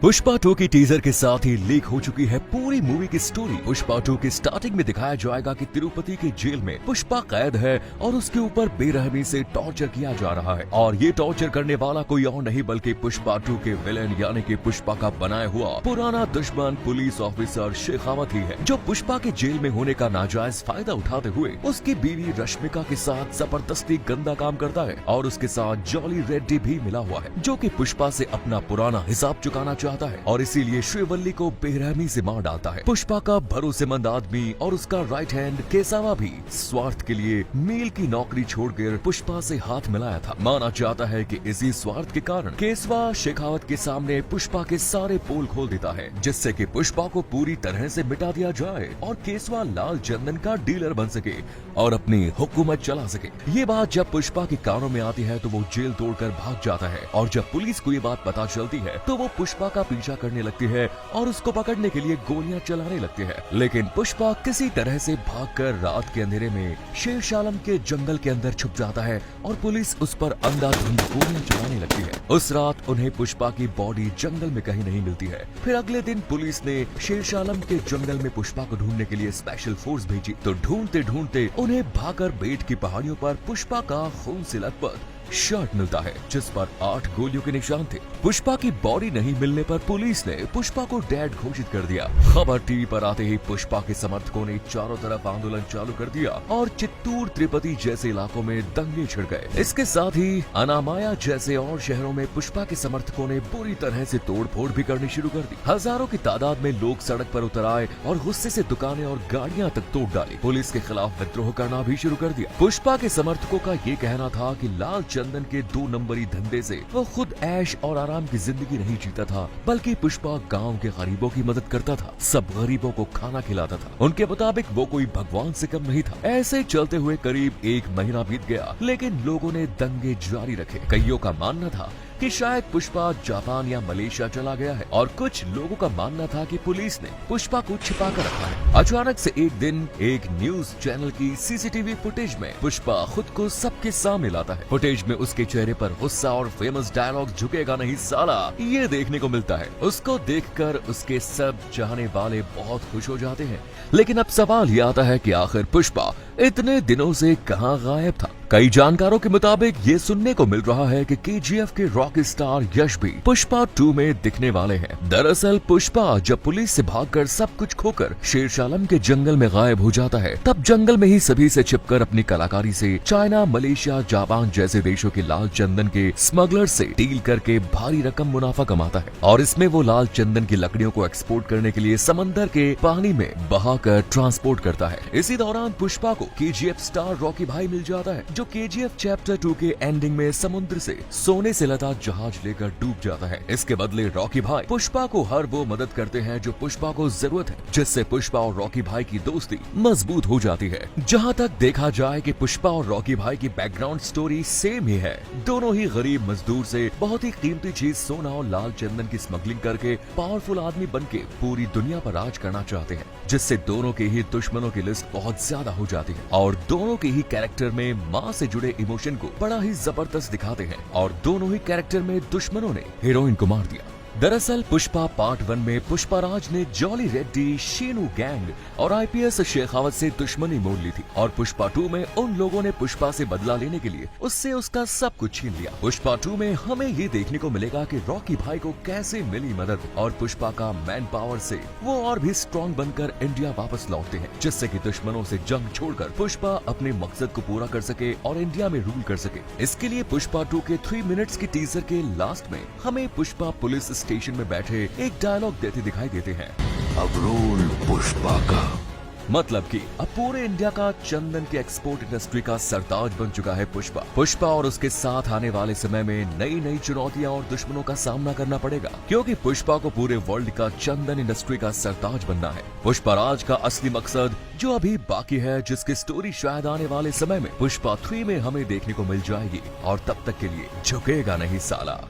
पुष्पा 2 की टीजर के साथ ही लीक हो चुकी है पूरी मूवी की स्टोरी। पुष्पा 2 की स्टार्टिंग में दिखाया जाएगा कि तिरुपति के जेल में पुष्पा कैद है और उसके ऊपर बेरहमी से टॉर्चर किया जा रहा है और ये टॉर्चर करने वाला कोई और नहीं बल्कि पुष्पा 2 के विलेन यानी कि पुष्पा का बनाया हुआ पुराना दुश्मन पुलिस ऑफिसर शेखावत ही है, जो पुष्पा के जेल में होने का नाजायज फायदा उठाते हुए उसकी बीवी रश्मिका के साथ जबरदस्ती गंदा काम करता है और उसके साथ जॉली रेड्डी भी मिला हुआ है, जो कि पुष्पा से अपना पुराना हिसाब चुकाना चाहता है और इसीलिए श्रीवल्ली को बेरहमी से मार डालता है। पुष्पा का भरोसेमंद आदमी और उसका राइट हैंड केसावा भी स्वार्थ के लिए मील की नौकरी छोड़कर पुष्पा से हाथ मिलाया था। माना जाता है कि इसी स्वार्थ के कारण केसवा शेखावत के सामने पुष्पा के सारे पोल खोल देता है, जिससे कि पुष्पा को पूरी तरह से मिटा दिया जाए और केसवा लाल चंदन का डीलर बन सके और अपनी हुकूमत चला सके। ये बात जब पुष्पा के कानों में आती है तो वो जेल तोड़कर भाग जाता है और जब पुलिस को ये बात पता चलती है तो वो पुष्पा का पीछा करने लगती है और उसको पकड़ने के लिए गोलियां चलाने लगती है। लेकिन पुष्पा किसी तरह से भागकर रात के अंधेरे में शेरशालम के जंगल के अंदर छुप जाता है और पुलिस उस पर अंधाधुंध गोलियां चलाने लगती है। उस रात उन्हें पुष्पा की बॉडी जंगल में कहीं नहीं मिलती है। फिर अगले दिन पुलिस ने शेरशालम के जंगल में पुष्पा को ढूंढने के लिए स्पेशल फोर्स भेजी तो ढूंढते ढूंढते उन्हें भाकर बेट की पहाड़ियों पर पुष्पा का खून से लथपथ शर्ट मिलता है, जिस पर 8 गोलियों के निशान थे। पुष्पा की बॉडी नहीं मिलने पर पुलिस ने पुष्पा को डेड घोषित कर दिया। खबर टीवी पर आते ही पुष्पा के समर्थकों ने चारों तरफ आंदोलन चालू कर दिया और चित्तूर तिरुपति जैसे इलाकों में दंगे छिड़ गए। इसके साथ ही अनामाया जैसे और शहरों में पुष्पा के समर्थकों ने बुरी तरह से तोड़फोड़ भी करनी शुरू कर दी। हजारों की तादाद में लोग सड़क पर उतर आए और गुस्से से दुकानें और गाड़ियां तक तोड़ डाली। पुलिस के खिलाफ विद्रोह करना भी शुरू कर दिया। पुष्पा के समर्थकों का ये कहना था कि लाल चंदन के 2 नंबरी धंधे से वो खुद ऐश और आराम की जिंदगी नहीं जीता था, बल्कि पुष्पा गांव के गरीबों की मदद करता था, सब गरीबों को खाना खिलाता था। उनके मुताबिक वो कोई भगवान से कम नहीं था। ऐसे चलते हुए करीब 1 महीना बीत गया, लेकिन लोगों ने दंगे जारी रखे। कईयों का मानना था कि शायद पुष्पा जापान या मलेशिया चला गया है और कुछ लोगों का मानना था कि पुलिस ने पुष्पा को छिपा कर रखा है। अचानक से एक दिन एक न्यूज चैनल की सीसीटीवी फुटेज में पुष्पा खुद को सबके सामने लाता है। फुटेज में उसके चेहरे पर गुस्सा और फेमस डायलॉग झुकेगा नहीं साला ये देखने को मिलता है। उसको देखकर उसके सब चाहने वाले बहुत खुश हो जाते हैं। लेकिन अब सवाल ये आता है कि आखिर पुष्पा इतने दिनों से कहां गायब था। कई जानकारों के मुताबिक ये सुनने को मिल रहा है कि केजीएफ के रॉक स्टार यश भी पुष्पा 2 में दिखने वाले हैं। दरअसल पुष्पा जब पुलिस से भागकर सब कुछ खोकर शेरशालम के जंगल में गायब हो जाता है, तब जंगल में ही सभी से छिपकर अपनी कलाकारी से चाइना, मलेशिया, जापान जैसे देशों के लाल चंदन के स्मगलर से डील करके भारी रकम मुनाफा कमाता है और इसमें वो लाल चंदन की लकड़ियों को एक्सपोर्ट करने के लिए समंदर के पानी में बहाकर ट्रांसपोर्ट करता है। इसी दौरान पुष्पा को केजीएफ स्टार रॉकी भाई मिल जाता है, जो केजीएफ चैप्टर 2 के एंडिंग में समुद्र से सोने से लदा जहाज लेकर डूब जाता है। इसके बदले रॉकी भाई पुष्पा को हर वो मदद करते हैं जो पुष्पा को जरूरत है, जिससे पुष्पा और रॉकी भाई की दोस्ती मजबूत हो जाती है। जहां तक देखा जाए कि पुष्पा और रॉकी भाई की बैकग्राउंड स्टोरी सेम ही है। दोनों ही गरीब मजदूर से बहुत ही कीमती चीज सोना और लाल चंदन की स्मगलिंग करके पावरफुल आदमी बनके पूरी दुनिया पर राज करना चाहते हैं, जिससे दोनों के ही दुश्मनों की लिस्ट बहुत ज्यादा हो जाती है और दोनों के ही कैरेक्टर में माँ से जुड़े इमोशन को बड़ा ही जबरदस्त दिखाते हैं और दोनों ही कैरेक्टर में दुश्मनों ने हीरोइन को मार दिया। दरअसल पुष्पा पार्ट 1 में पुष्पाराज ने जॉली रेड्डी, शीनू गैंग और आईपीएस शेखावत से दुश्मनी मोड़ ली थी और पुष्पा 2 में उन लोगों ने पुष्पा से बदला लेने के लिए उससे उसका सब कुछ छीन लिया। पुष्पा 2 में हमें ये देखने को मिलेगा कि रॉकी भाई को कैसे मिली मदद और पुष्पा का मैन पावर से वो और भी स्ट्रॉन्ग बनकर इंडिया वापस लौटते हैं, जिससे कि दुश्मनों से जंग छोड़कर पुष्पा अपने मकसद को पूरा कर सके और इंडिया में रूल कर सके। इसके लिए पुष्पा 2 के 3 मिनट्स की टीजर के लास्ट में हमें पुष्पा पुलिस स्टेशन में बैठे एक डायलॉग देते दिखाई देते हैं। अब रोल पुष्पा का मतलब कि अब पूरे इंडिया का चंदन के एक्सपोर्ट इंडस्ट्री का सरताज बन चुका है पुष्पा और उसके साथ आने वाले समय में नई नई चुनौतियां और दुश्मनों का सामना करना पड़ेगा, क्योंकि पुष्पा को पूरे वर्ल्ड का चंदन इंडस्ट्री का सरताज बनना है। पुष्पाराज का असली मकसद जो अभी बाकी है, जिसकी स्टोरी शायद आने वाले समय में पुष्पा 3 में हमें देखने को मिल जाएगी और तब तक के लिए झुकेगा नहीं साला।